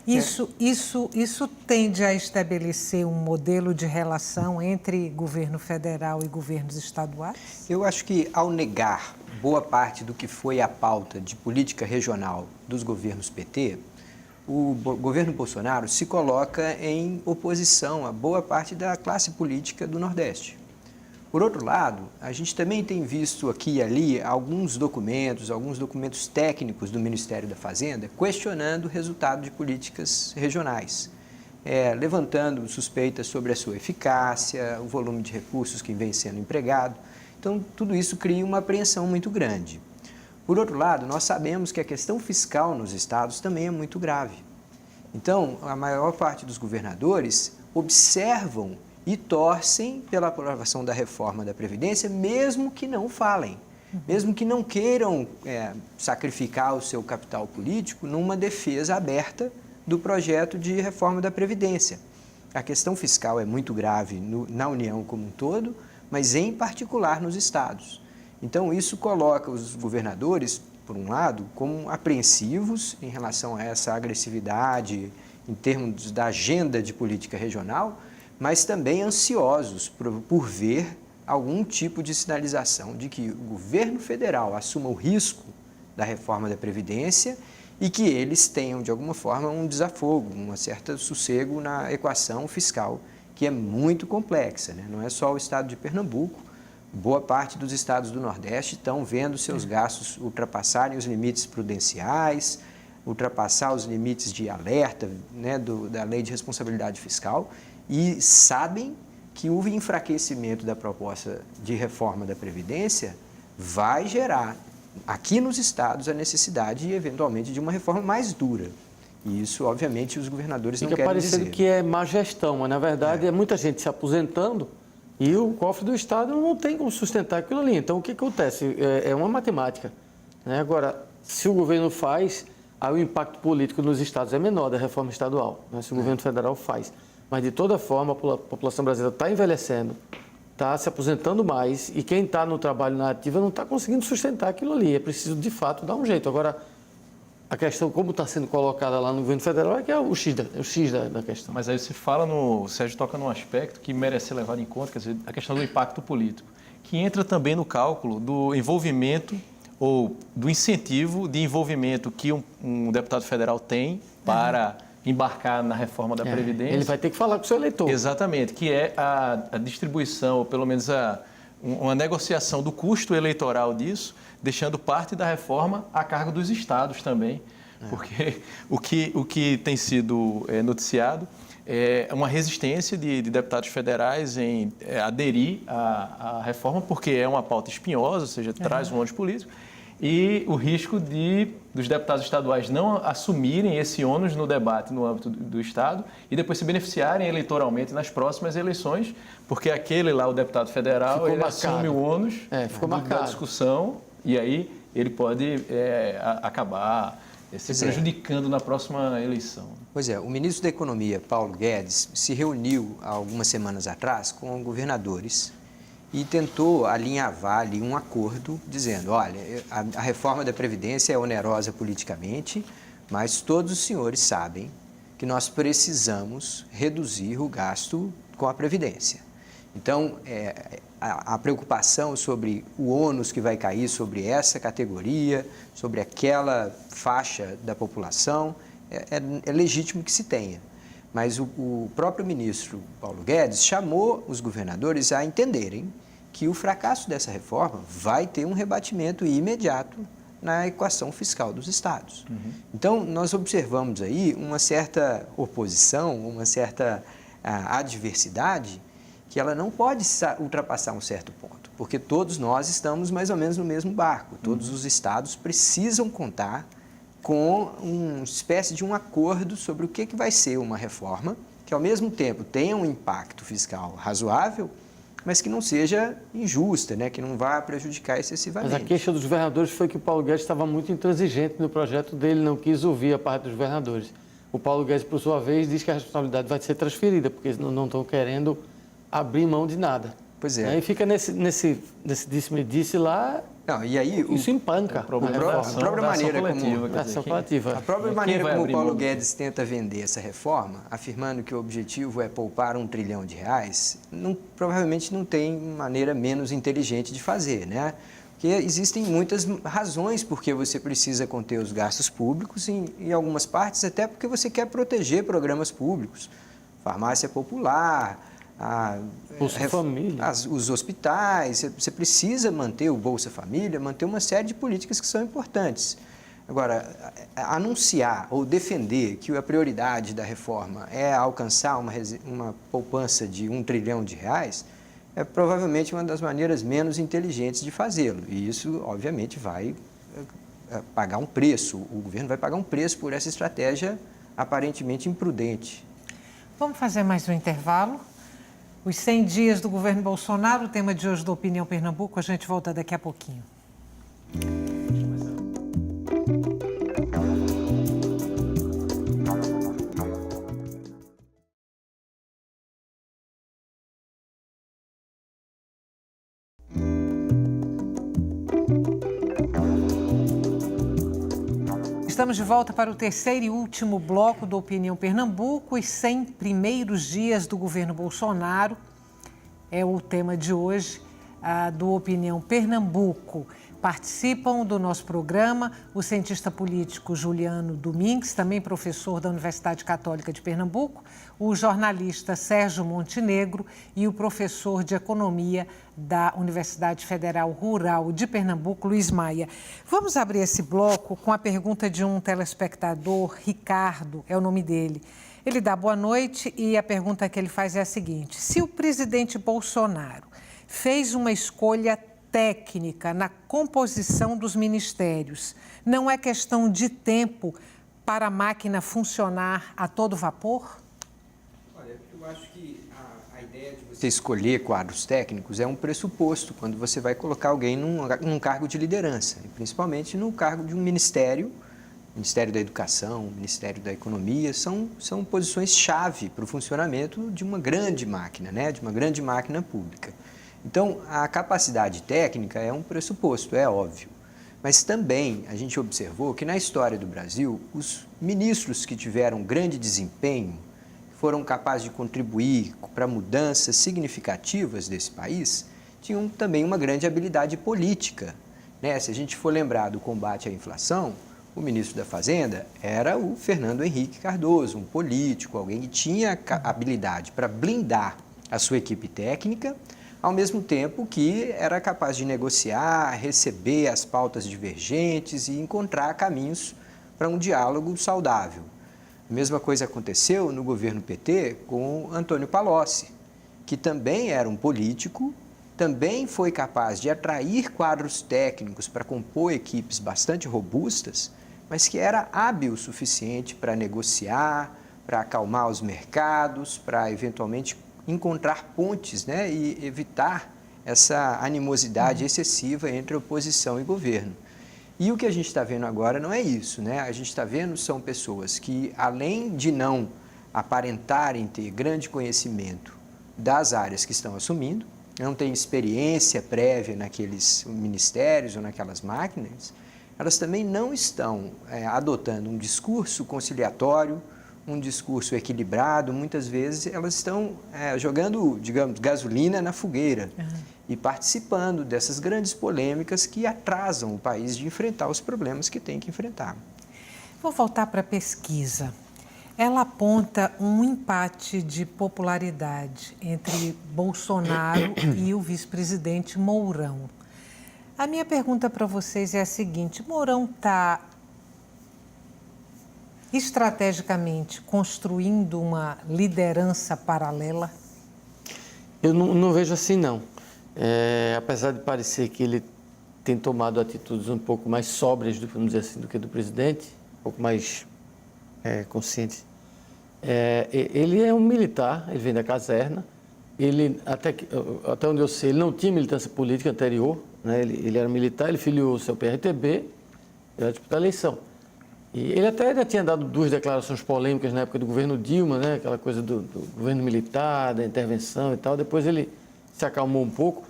Isso tende a estabelecer um modelo de relação entre governo federal e governos estaduais? Eu acho que, ao negar boa parte do que foi a pauta de política regional dos governos PT, o governo Bolsonaro se coloca em oposição a boa parte da classe política do Nordeste. Por outro lado, a gente também tem visto aqui e ali alguns documentos técnicos do Ministério da Fazenda questionando o resultado de políticas regionais, levantando suspeitas sobre a sua eficácia, o volume de recursos que vem sendo empregado. Então, tudo isso cria uma apreensão muito grande. Por outro lado, nós sabemos que a questão fiscal nos estados também é muito grave. Então, a maior parte dos governadores observam e torcem pela aprovação da reforma da Previdência, mesmo que não falem, mesmo que não queiram sacrificar o seu capital político numa defesa aberta do projeto de reforma da Previdência. A questão fiscal é muito grave na União como um todo, mas em particular nos estados. Então, isso coloca os governadores, por um lado, como apreensivos em relação a essa agressividade em termos da agenda de política regional, mas também ansiosos por ver algum tipo de sinalização de que o governo federal assuma o risco da reforma da Previdência e que eles tenham, de alguma forma, um desafogo, um certo sossego na equação fiscal, que é muito complexa, né? Não é só o estado de Pernambuco, boa parte dos estados do Nordeste estão vendo seus gastos ultrapassarem os limites prudenciais, ultrapassar os limites de alerta, né, da Lei de Responsabilidade Fiscal, e sabem que o enfraquecimento da proposta de reforma da Previdência vai gerar, aqui nos estados, a necessidade, eventualmente, de uma reforma mais dura. E isso, obviamente, os governadores não querem dizer. Fica parecendo que é má gestão, mas, na verdade, é muita gente se aposentando e o cofre do Estado não tem como sustentar aquilo ali. Então, o que acontece? É uma matemática, né? Agora, se o governo faz, aí o impacto político nos estados é menor da reforma estadual, né? Se o governo federal faz. Mas, de toda forma, a população brasileira está envelhecendo, está se aposentando mais e quem está no trabalho na ativa não está conseguindo sustentar aquilo ali. É preciso, de fato, dar um jeito. Agora, a questão, como está sendo colocada lá no governo federal, é que é o X da questão. Mas aí o Sérgio toca num aspecto que merece ser levado em conta, quer dizer, a questão do impacto político, que entra também no cálculo do envolvimento ou do incentivo de envolvimento que um deputado federal tem para embarcar na reforma da Previdência. Ele vai ter que falar com o seu eleitor. Exatamente, que é a distribuição, ou pelo menos uma negociação do custo eleitoral disso, deixando parte da reforma a cargo dos estados também, porque o que tem sido noticiado é uma resistência de deputados federais em aderir à reforma, porque é uma pauta espinhosa, ou seja, traz um ônus político, e o risco dos deputados estaduais não assumirem esse ônus no debate no âmbito do Estado e depois se beneficiarem eleitoralmente nas próximas eleições, porque aquele lá, o deputado federal, ele assume o ônus da discussão e aí ele pode acabar se prejudicando na próxima eleição. Pois é, o ministro da Economia, Paulo Guedes, se reuniu há algumas semanas atrás com governadores e tentou alinhavar ali um acordo dizendo, olha, a reforma da Previdência é onerosa politicamente, mas todos os senhores sabem que nós precisamos reduzir o gasto com a Previdência. Então, a preocupação sobre o ônus que vai cair sobre essa categoria, sobre aquela faixa da população, é legítimo que se tenha. Mas o próprio ministro Paulo Guedes chamou os governadores a entenderem que o fracasso dessa reforma vai ter um rebatimento imediato na equação fiscal dos estados. Então, nós observamos aí uma certa oposição, uma certa adversidade, que ela não pode ultrapassar um certo ponto, porque todos nós estamos mais ou menos no mesmo barco. Todos os estados precisam contar com uma espécie de um acordo sobre o que vai ser uma reforma que, ao mesmo tempo, tenha um impacto fiscal razoável, mas que não seja injusta, né? Que não vá prejudicar excessivamente. Mas a queixa dos governadores foi que o Paulo Guedes estava muito intransigente no projeto dele, não quis ouvir a parte dos governadores. O Paulo Guedes, por sua vez, diz que a responsabilidade vai ser transferida, porque eles não estão querendo abrir mão de nada. Pois é. Aí fica nesse disse-me-disse lá, não, e aí, isso empanca a própria maneira como o Paulo Guedes tenta vender essa reforma, afirmando que o objetivo é poupar R$1 trilhão, provavelmente não tem maneira menos inteligente de fazer, né? Porque existem muitas razões por que você precisa conter os gastos públicos, em algumas partes até porque você quer proteger programas públicos, farmácia popular, Bolsa Família, os hospitais, você precisa manter o Bolsa Família, manter uma série de políticas que são importantes. Agora, anunciar ou defender que a prioridade da reforma é alcançar uma poupança de R$1 trilhão é provavelmente uma das maneiras menos inteligentes de fazê-lo. E isso, obviamente, vai pagar um preço. O governo vai pagar um preço por essa estratégia aparentemente imprudente. Vamos fazer mais um intervalo. Os 100 dias do governo Bolsonaro, o tema de hoje do Opinião Pernambuco, a gente volta daqui a pouquinho. Estamos de volta para o terceiro e último bloco do Opinião Pernambuco. Os 100 primeiros dias do governo Bolsonaro é o tema de hoje do Opinião Pernambuco. Participam do nosso programa o cientista político Juliano Domingues, também professor da Universidade Católica de Pernambuco, o jornalista Sérgio Montenegro e o professor de Economia da Universidade Federal Rural de Pernambuco, Luiz Maia. Vamos abrir esse bloco com a pergunta de um telespectador, Ricardo, é o nome dele. Ele dá boa noite e a pergunta que ele faz é a seguinte: se o presidente Bolsonaro fez uma escolha técnica na composição dos ministérios, não é questão de tempo para a máquina funcionar a todo vapor? Olha, eu acho que a ideia de você escolher quadros técnicos é um pressuposto quando você vai colocar alguém num cargo de liderança, e principalmente no cargo de um ministério, Ministério da Educação, Ministério da Economia, são posições-chave para o funcionamento de uma grande máquina, né? De uma grande máquina pública. Então, a capacidade técnica é um pressuposto, é óbvio. Mas também a gente observou que na história do Brasil, os ministros que tiveram grande desempenho, foram capazes de contribuir para mudanças significativas desse país, tinham também uma grande habilidade política, né? Se a gente for lembrar do combate à inflação, o ministro da Fazenda era o Fernando Henrique Cardoso, um político, alguém que tinha habilidade para blindar a sua equipe técnica, ao mesmo tempo que era capaz de negociar, receber as pautas divergentes e encontrar caminhos para um diálogo saudável. A mesma coisa aconteceu no governo PT com Antônio Palocci, que também era um político, também foi capaz de atrair quadros técnicos para compor equipes bastante robustas, mas que era hábil o suficiente para negociar, para acalmar os mercados, para eventualmente encontrar pontes, né, e evitar essa animosidade excessiva entre oposição e governo. E o que a gente está vendo agora não é isso, né? A gente está vendo são pessoas que, além de não aparentarem ter grande conhecimento das áreas que estão assumindo, não têm experiência prévia naqueles ministérios ou naquelas máquinas, elas também não estão adotando um discurso conciliatório, um discurso equilibrado. Muitas vezes elas estão jogando, digamos, gasolina na fogueira e participando dessas grandes polêmicas que atrasam o país de enfrentar os problemas que tem que enfrentar. Vou voltar para a pesquisa. Ela aponta um empate de popularidade entre Bolsonaro e o vice-presidente Mourão. A minha pergunta para vocês é a seguinte: Mourão está estrategicamente construindo uma liderança paralela? Eu não vejo assim, não. Apesar de parecer que ele tem tomado atitudes um pouco mais sóbrias, vamos dizer assim, do que do presidente, um pouco mais conscientes. Ele é um militar, ele vem da caserna, ele, até onde eu sei, ele não tinha militância política anterior, né? Ele era militar, ele filiou o seu PRTB, ele vai disputar a eleição. E ele até já tinha dado 2 declarações polêmicas na época do governo Dilma, né? Aquela coisa do governo militar, da intervenção e tal. Depois ele se acalmou um pouco,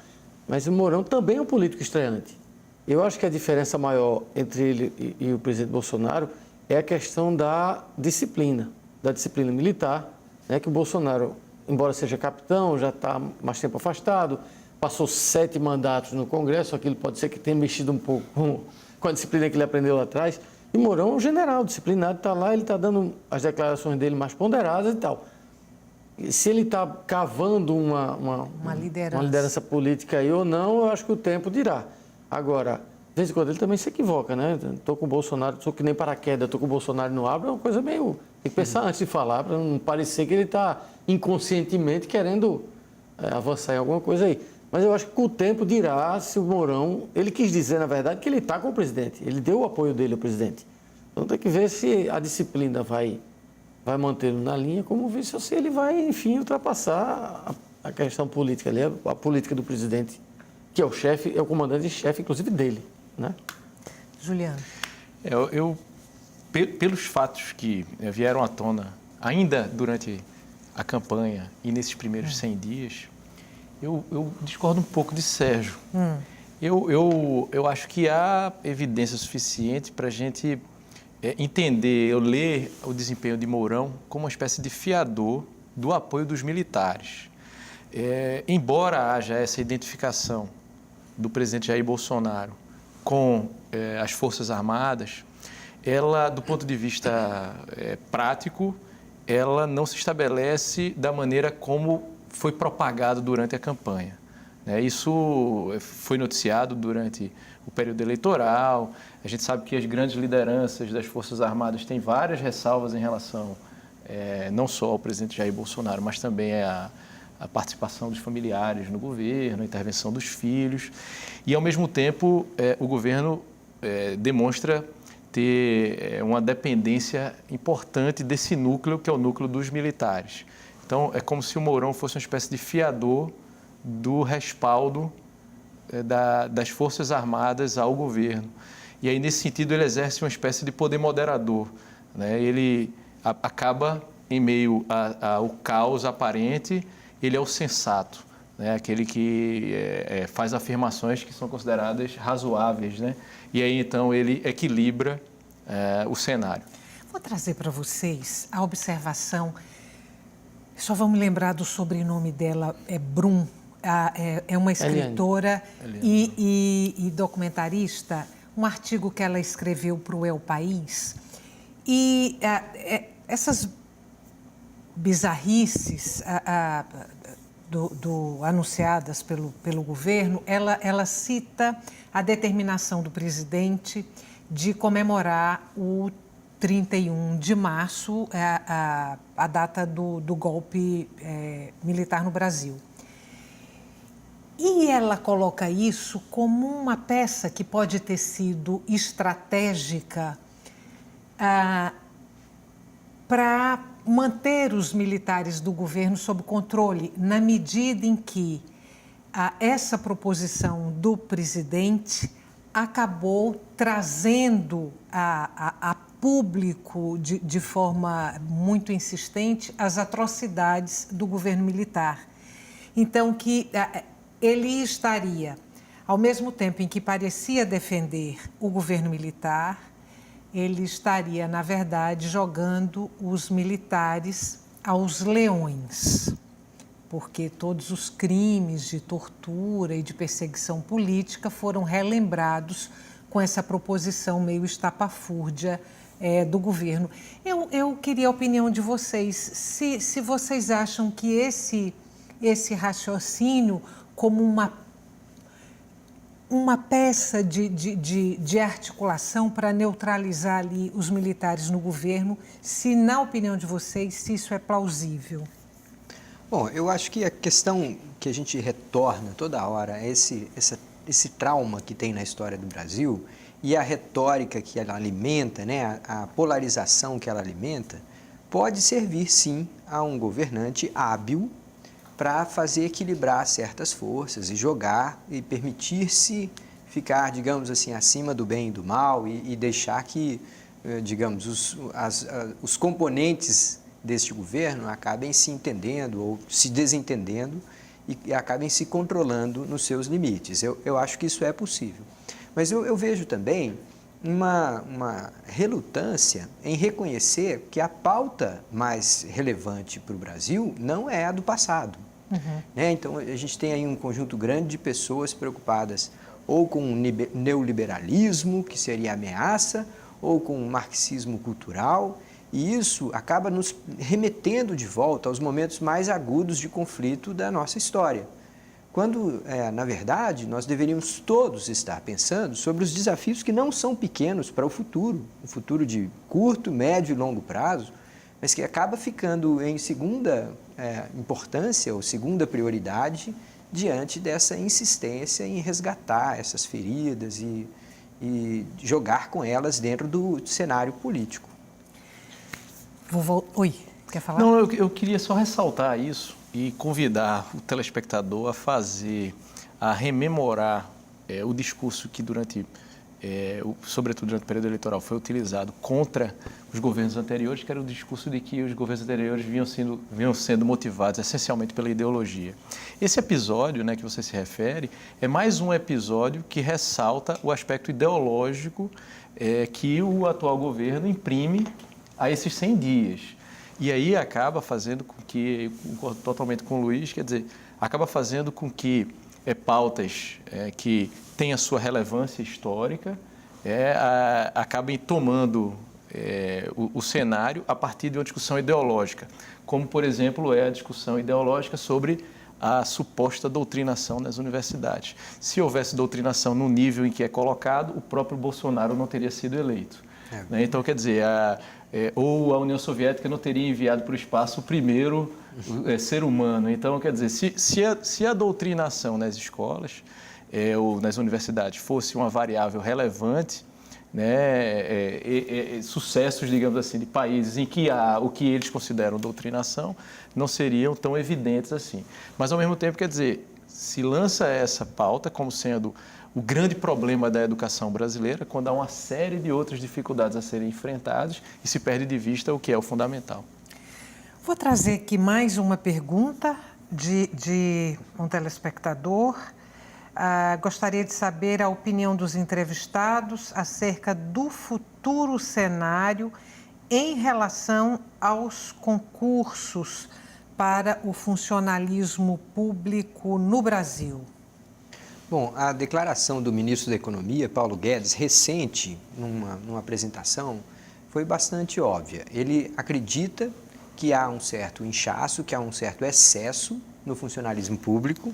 mas o Mourão também é um político estreante. Eu acho que a diferença maior entre ele e o presidente Bolsonaro é a questão da disciplina militar, né? Que o Bolsonaro, embora seja capitão, já está mais tempo afastado, passou 7 mandatos no Congresso, aquilo pode ser que tenha mexido um pouco com a disciplina que ele aprendeu lá atrás. E Mourão é um general disciplinado, está lá, ele está dando as declarações dele mais ponderadas e tal. E se ele está cavando uma liderança política aí ou não, eu acho que o tempo dirá. Agora, de vez em quando ele também se equivoca, né? Estou com o Bolsonaro, sou que nem paraquedas, estou com o Bolsonaro no abro, é uma coisa meio... Tem que pensar antes de falar, para não parecer que ele está inconscientemente querendo avançar em alguma coisa aí. Mas eu acho que com o tempo dirá se o Mourão... Ele quis dizer, na verdade, que ele está com o presidente. Ele deu o apoio dele ao presidente. Então tem que ver se a disciplina vai mantê-lo na linha como vice ou se ele vai, enfim, ultrapassar a questão política ali, a política do presidente, que é o chefe, é o comandante em chefe, inclusive dele, né? Juliano. Pelos fatos que vieram à tona ainda durante a campanha e nesses primeiros 100 dias, eu discordo um pouco de Sérgio. Eu acho que há evidência suficiente para a gente entender, eu ler o desempenho de Mourão como uma espécie de fiador do apoio dos militares. Embora haja essa identificação do presidente Jair Bolsonaro com as Forças Armadas, ela, do ponto de vista prático, ela não se estabelece da maneira como foi propagado durante a campanha. Isso foi noticiado durante o período eleitoral. A gente sabe que as grandes lideranças das Forças Armadas têm várias ressalvas em relação não só ao presidente Jair Bolsonaro, mas também a participação dos familiares no governo, a intervenção dos filhos. E, ao mesmo tempo, o governo demonstra ter uma dependência importante desse núcleo, que é o núcleo dos militares. Então, é como se o Mourão fosse uma espécie de fiador do respaldo das Forças Armadas ao governo. E aí, nesse sentido, ele exerce uma espécie de poder moderador, né? Ele acaba, em meio ao caos aparente, ele é o sensato, né? Aquele que faz afirmações que são consideradas razoáveis, né? E aí, então, ele equilibra o cenário. Vou trazer para vocês a observação, só vamos lembrar do sobrenome dela, é Brum, é uma escritora e documentarista, um artigo que ela escreveu para o El País. E essas bizarrices anunciadas pelo governo, ela cita a determinação do presidente de comemorar o 31 de março, a data do golpe militar no Brasil. E ela coloca isso como uma peça que pode ter sido estratégica para manter os militares do governo sob controle, na medida em que essa proposição do presidente acabou trazendo a público, de forma muito insistente, as atrocidades do governo militar. Então, que ele estaria, ao mesmo tempo em que parecia defender o governo militar, ele estaria, na verdade, jogando os militares aos leões, porque todos os crimes de tortura e de perseguição política foram relembrados com essa proposição meio estapafúrdia do governo. Eu queria a opinião de vocês, se vocês acham que esse raciocínio, como uma peça de articulação para neutralizar ali os militares no governo, se, na opinião de vocês, se isso é plausível. Bom, eu acho que a questão que a gente retorna toda hora é esse trauma que tem na história do Brasil e a retórica que ela alimenta, né, a polarização que ela alimenta, pode servir, sim, a um governante hábil para fazer equilibrar certas forças e jogar e permitir-se ficar, digamos assim, acima do bem e do mal e deixar que, digamos, os componentes deste governo acabem se entendendo ou se desentendendo e acabem se controlando nos seus limites. Eu acho que isso é possível. Mas eu vejo também uma relutância em reconhecer que a pauta mais relevante para o Brasil não é a do passado. Né? Então, a gente tem aí um conjunto grande de pessoas preocupadas ou com o neoliberalismo, que seria ameaça, ou com o marxismo cultural, e isso acaba nos remetendo de volta aos momentos mais agudos de conflito da nossa história. Quando, na verdade, nós deveríamos todos estar pensando sobre os desafios que não são pequenos para o futuro de curto, médio e longo prazo, mas que acaba ficando em segunda importância ou segunda prioridade diante dessa insistência em resgatar essas feridas e jogar com elas dentro do cenário político. Oi, quer falar? Não, eu queria só ressaltar isso e convidar o telespectador a rememorar o discurso que sobretudo durante o período eleitoral, foi utilizado contra os governos anteriores, que era o discurso de que os governos anteriores vinham sendo motivados essencialmente pela ideologia. Esse episódio, né, que você se refere é mais um episódio que ressalta o aspecto ideológico que o atual governo imprime a esses 100 dias. E aí acaba fazendo com que, concordo totalmente com o Luiz, quer dizer, acaba fazendo com que pautas que têm a sua relevância histórica acabem tomando o cenário a partir de uma discussão ideológica, como, por exemplo, a discussão ideológica sobre a suposta doutrinação nas universidades. Se houvesse doutrinação no nível em que é colocado, o próprio Bolsonaro não teria sido eleito. Né? Então, quer dizer, ou a União Soviética não teria enviado para o espaço o primeiro ser humano. Então, quer dizer, se a doutrinação nas escolas ou nas universidades fosse uma variável relevante, né, sucessos, digamos assim, de países em que há o que eles consideram doutrinação não seriam tão evidentes assim. Mas, ao mesmo tempo, quer dizer, se lança essa pauta como sendo o grande problema da educação brasileira, quando há uma série de outras dificuldades a serem enfrentadas e se perde de vista o que é o fundamental. Vou trazer aqui mais uma pergunta de um telespectador. Gostaria de saber a opinião dos entrevistados acerca do futuro cenário em relação aos concursos para o funcionalismo público no Brasil. Bom, a declaração do ministro da Economia, Paulo Guedes, recente, numa apresentação, foi bastante óbvia. Ele acredita que há um certo inchaço, que há um certo excesso no funcionalismo público,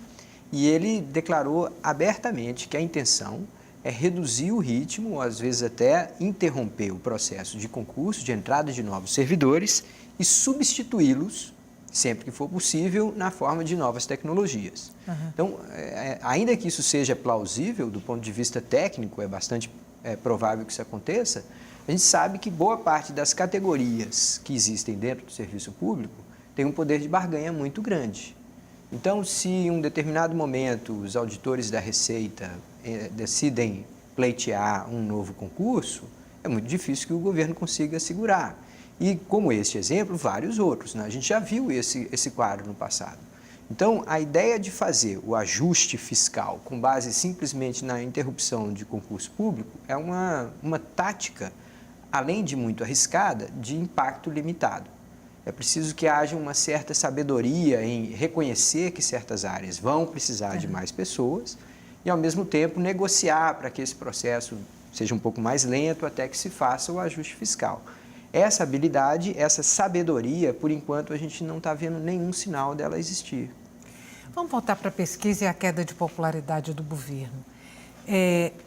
e ele declarou abertamente que a intenção é reduzir o ritmo, ou às vezes até interromper o processo de concurso, de entrada de novos servidores e substituí-los, sempre que for possível, na forma de novas tecnologias. Então, ainda que isso seja plausível do ponto de vista técnico, é bastante provável que isso aconteça, a gente sabe que boa parte das categorias que existem dentro do serviço público tem um poder de barganha muito grande. Então, se em um determinado momento os auditores da Receita decidem pleitear um novo concurso, é muito difícil que o governo consiga segurar. E, como este exemplo, vários outros, né? A gente já viu esse quadro no passado. Então, a ideia de fazer o ajuste fiscal com base simplesmente na interrupção de concurso público é uma tática, além de muito arriscada, de impacto limitado. É preciso que haja uma certa sabedoria em reconhecer que certas áreas vão precisar de mais pessoas e, ao mesmo tempo, negociar para que esse processo seja um pouco mais lento até que se faça o ajuste fiscal. Essa habilidade, essa sabedoria, por enquanto, a gente não está vendo nenhum sinal dela existir. Vamos voltar para a pesquisa e a queda de popularidade do governo.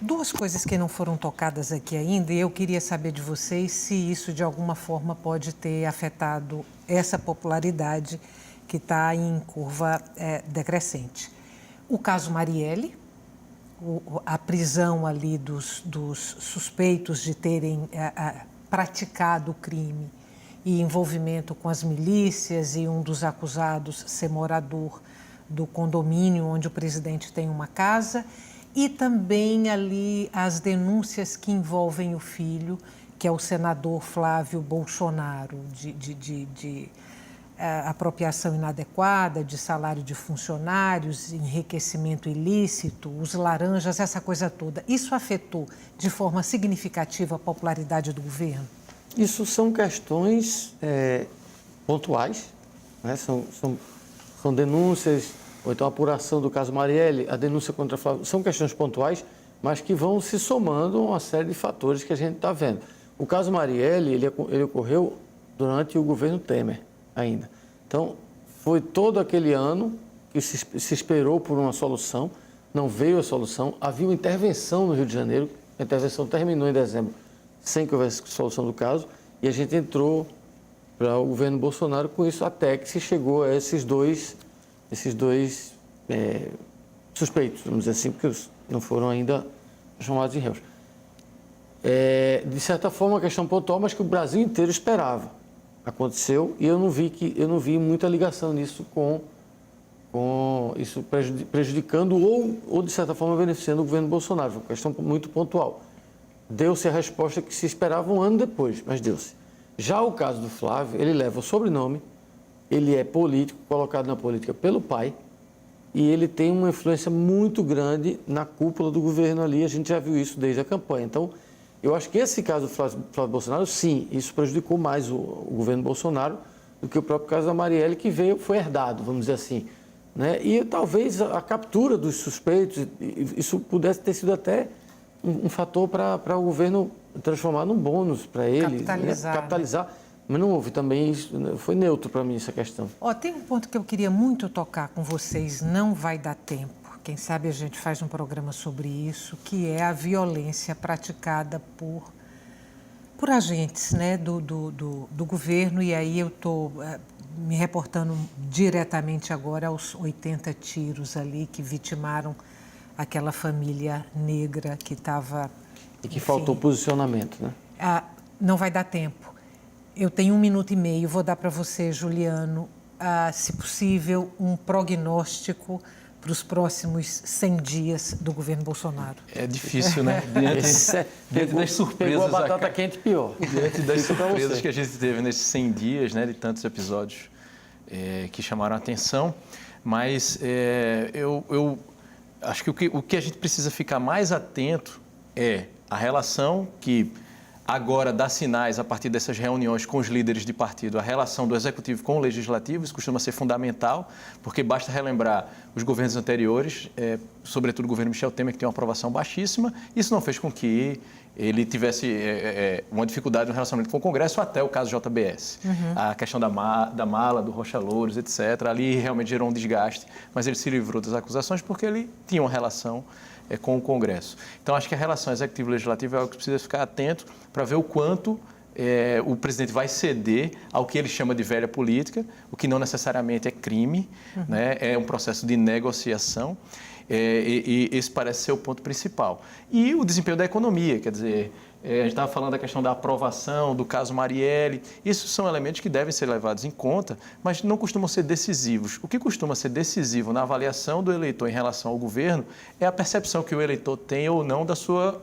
Duas coisas que não foram tocadas aqui ainda, e eu queria saber de vocês se isso de alguma forma pode ter afetado essa popularidade que está em curva decrescente. O caso Marielle, a prisão ali dos suspeitos de terem praticado o crime e envolvimento com as milícias e um dos acusados ser morador do condomínio onde o presidente tem uma casa, e também ali as denúncias que envolvem o filho, que é o senador Flávio Bolsonaro, de apropriação inadequada, de salário de funcionários, enriquecimento ilícito, os laranjas, essa coisa toda. Isso afetou de forma significativa a popularidade do governo? Isso são questões pontuais, né? São denúncias, ou então a apuração do caso Marielle, a denúncia contra Flávio, são questões pontuais, mas que vão se somando a uma série de fatores que a gente está vendo. O caso Marielle, ele ocorreu durante o governo Temer ainda. Então, foi todo aquele ano que se esperou por uma solução, não veio a solução, havia uma intervenção no Rio de Janeiro, a intervenção terminou em dezembro, sem que houvesse solução do caso, e a gente entrou para o governo Bolsonaro com isso até que se chegou a esses dois suspeitos, vamos dizer assim, porque não foram ainda chamados de réus. De certa forma, uma questão pontual, mas que o Brasil inteiro esperava. Aconteceu e eu não vi muita ligação nisso com com isso prejudicando ou, de certa forma, beneficiando o governo Bolsonaro. Foi uma questão muito pontual. Deu-se a resposta que se esperava um ano depois, mas deu-se. Já o caso do Flávio, ele leva o sobrenome, ele é político, colocado na política pelo pai, e ele tem uma influência muito grande na cúpula do governo ali, a gente já viu isso desde a campanha. Então, eu acho que esse caso do Flávio Bolsonaro, sim, isso prejudicou mais o governo Bolsonaro do que o próprio caso da Marielle, que foi herdado, vamos dizer assim. Né? E talvez a captura dos suspeitos, isso pudesse ter sido até um fator para o governo transformar num bônus para ele. Capitalizar. Né? Capitalizar. Mas não houve também, foi neutro para mim essa questão. Tem um ponto que eu queria muito tocar com vocês, não vai dar tempo. Quem sabe a gente faz um programa sobre isso, que é a violência praticada por agentes, né, do governo. E aí eu estou me reportando diretamente agora aos 80 tiros ali que vitimaram aquela família negra que estava... E que faltou posicionamento, né? Não vai dar tempo. Eu tenho 1 minuto e meio, vou dar para você, Juliano, se possível, um prognóstico para os próximos 100 dias do governo Bolsonaro. É difícil, né? Diante das surpresas... Pegou a batata quente pior. Diante das surpresas que a gente teve nesses 100 dias, né, de tantos episódios que chamaram a atenção, mas eu acho que o que a gente precisa ficar mais atento é a relação que agora dá sinais, a partir dessas reuniões com os líderes de partido, a relação do Executivo com o Legislativo. Isso costuma ser fundamental, porque basta relembrar os governos anteriores, sobretudo o governo Michel Temer, que tem uma aprovação baixíssima. Isso não fez com que ele tivesse uma dificuldade no relacionamento com o Congresso, até o caso JBS. A questão da mala, do Rocha Louros, etc. Ali realmente gerou um desgaste, mas ele se livrou das acusações porque ele tinha uma relação com o Congresso. Então, acho que a relação executivo-legislativa é algo que precisa ficar atento para ver o quanto o presidente vai ceder ao que ele chama de velha política, o que não necessariamente é crime, né? É um processo de negociação, e esse parece ser o ponto principal. E o desempenho da economia, quer dizer, a gente estava falando da questão da aprovação, do caso Marielle. Isso são elementos que devem ser levados em conta, mas não costumam ser decisivos. O que costuma ser decisivo na avaliação do eleitor em relação ao governo é a percepção que o eleitor tem ou não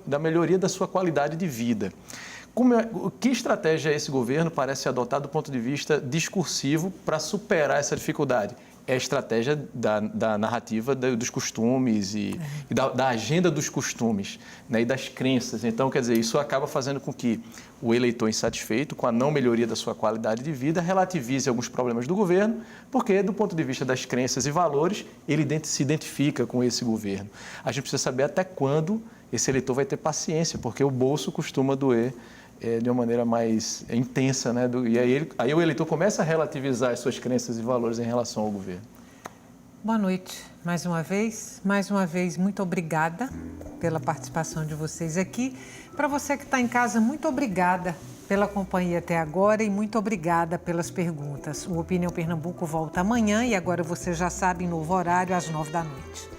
da melhoria da sua qualidade de vida. Que estratégia esse governo parece adotar do ponto de vista discursivo para superar essa dificuldade? É a estratégia da narrativa dos costumes e da agenda dos costumes, né, e das crenças. Então, quer dizer, isso acaba fazendo com que o eleitor insatisfeito com a não melhoria da sua qualidade de vida relativize alguns problemas do governo, porque, do ponto de vista das crenças e valores, ele se identifica com esse governo. A gente precisa saber até quando esse eleitor vai ter paciência, porque o bolso costuma doer de uma maneira mais intensa, né? E aí o eleitor começa a relativizar as suas crenças e valores em relação ao governo. Boa noite, mais uma vez. Mais uma vez, muito obrigada pela participação de vocês aqui. Para você que está em casa, muito obrigada pela companhia até agora e muito obrigada pelas perguntas. O Opinião Pernambuco volta amanhã e agora você já sabe, em novo horário, às 9 da noite.